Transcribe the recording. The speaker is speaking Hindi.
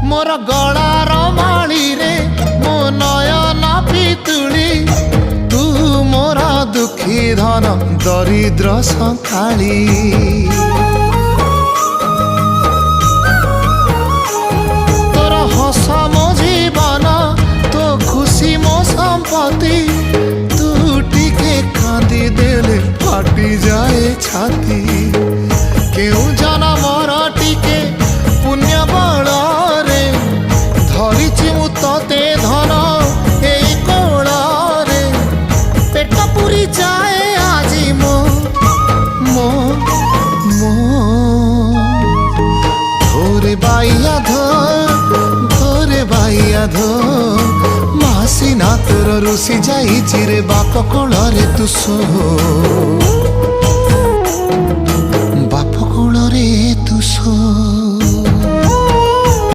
मोर गलार माली रे मो नयन पितुली तू मोर दुखी धन दरिद्र संकाली तोर हस मो जीवन तो खुशी मो संपत्ति तू टिके कांदी देले फाटी जाए छाती केउ जनमर टिके पुण्य बल रे धरिछि मु तते धन एई कोल रे पेट पुरी जाए आजी मो मो मो धोरे बाइया धो मासी ना तोर रुसी जाई चिरे बाप कोल रे तू सो।